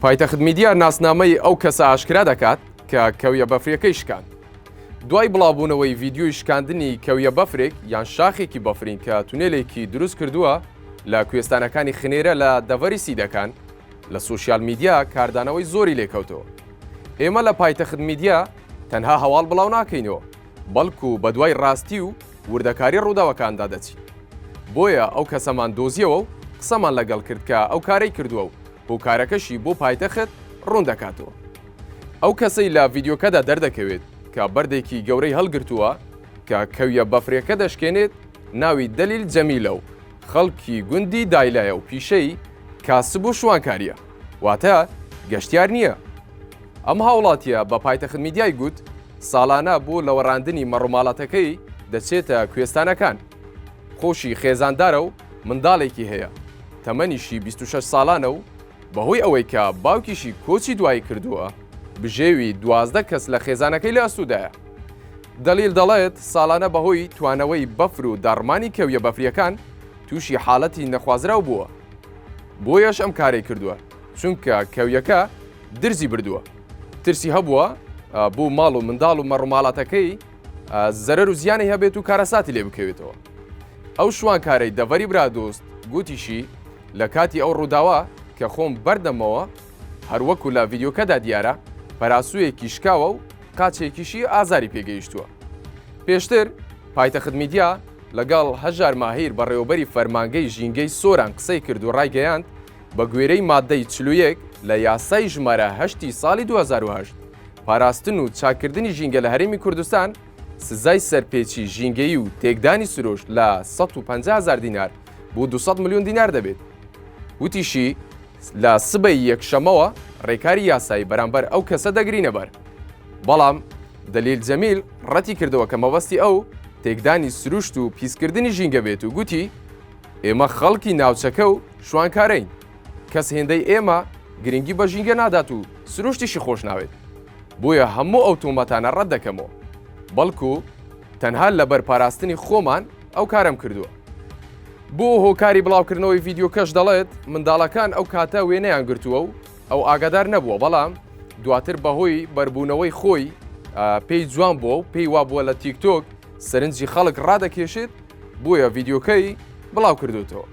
پایتەخت میدیا ناسنامەی ئەو کەسە ئاشکرا دەکات کە کەویە بەفرەکەی شکاند. دوای بڵاوبوونەوەی ڤیدیۆی شکاندنی کەویە بەفرێک یان شاخێکی بەفرین کە تونێلێکی دروست کردووە لە کوێستانەکانی خنێرە لە دەڤەری سیدەکان لە سوشیال میدیا کاردانەوەی زۆری لێکەوتەوە. ئێمە لە پایتەخت میدیا تەنها هەواڵ بڵاو ناکەینەوە، بەڵکو بە دوای ڕاستی و وردەکاری ڕووداوەکاندا دەچین. بۆیە ئەو کەسەمان دۆزیەوە و قسەمان لەگەڵ کرد کە ئەو کارەی کردووە و هۆکارەکەشی بۆ پایتەخت ڕوون دەکاتەوە. ئەو کەسەی لە ڤیدیۆکەدا دەردەکەوێت کە بەردێکی گەورەی هەڵگرتووە کە کەویە بەفرێکە دەشکێنێت ناوی دەلیل جەمیلە و خەڵکی گوندی دایلایە و پیشەی کاسب و شوانکاریە، واتە گەشتیار نییە. ئەم هاوڵاتیە بە پایتەخت میدیای گوت ساڵانە بۆ لەوەڕاندنی مەڕووماڵەتەکەی دەچێتە کوێستانەکان. خۆشی خێزاندارە و منداڵێکی هەیە، تەمەنیشی 26 ساڵانە و بەهۆی ئەوەی کە باوکیشی کۆچی دوایی کردووە بژێوی 12 کەس لە خێزانەکەی لە ئەسوودایە. دەلیل دەڵێت ساڵانە بەهۆی توانەوەی بەفر و داڕمانی کەویە بەفریەکان تووشی حاڵەتی نەخوازراو بووە. بۆیەش ئەم کارەی کردووە چونکە کەویەکە درزی بردووە، ترسی هەبووە بۆ ماڵ و منداڵ و مەڕووماڵەتەکەی زەرەر و زیانی هەبێت و کارەساتی لێ بکەوێتەوە. ئەو شوانکارەی دەڤەری برادۆست گوتیشی لە کاتی ئەو ڕووداوە کە خۆم بەردەمەوە هەروەکو لە ڤیدیۆکەدا دیارە پەراسوویەکی شکاوە و قاچێکیشی ئازاری پێگەیشتووە. پێشتر پایتەخت میدیا لەگەڵ هەژار ماهیر بەڕێوەبەری فەرمانگەی ژینگەی سۆران قسەی کرد و ڕایگەیاند بە گوێرەی مادەی 41 لە یاسای ژمارە 8 ساڵی 2008 پاراستن و چاکردنی ژینگە لە هەرێمی کوردستان سزای سەرپێچی ژینگەی و تێکدانی سروش لە 150,000 دینار بۆ 200 ملیۆن دینار دەبێت. وتیشی لە سبەی یەکشەمەوە ڕێکاری یاسایی بەرامبەر ئەو کەسە دەگرینە بەر. بەڵام دەلیل جەمیل ڕەتی کردەوە کە مەبەستی ئەو تێکدانی سروشت و پیسکردنی ژینگە بێت و گوتی ئێمە خەڵکی ناوچەکە و شوانکارەین، کەس هێندەی ئێمە گرنگی بە ژینگە نادات و سروشتیشی خۆش ناوێت. بۆیە هەموو ئەو تۆمەتانە ڕەت دەکەمەوە، بەڵکو تەنها لەبەر پاراستنی خۆمان ئەو کارم کردووە. بۆ هۆکاری بڵاوکردنەوەی ڤیدیۆکەش دەڵێت منداڵەکان ئەو کاتە وێنەیان گرتووە و ئەو ئاگادار نەبووە، بەڵام دواتر بەهۆی بەربوونەوەی خۆی پێی جوان بووە و پێی وا بووە لە تیکتۆک سەرنجی خەڵک ڕادەکێشێت، بۆیە ڤیدیۆکەی بڵاو کردوتەوە.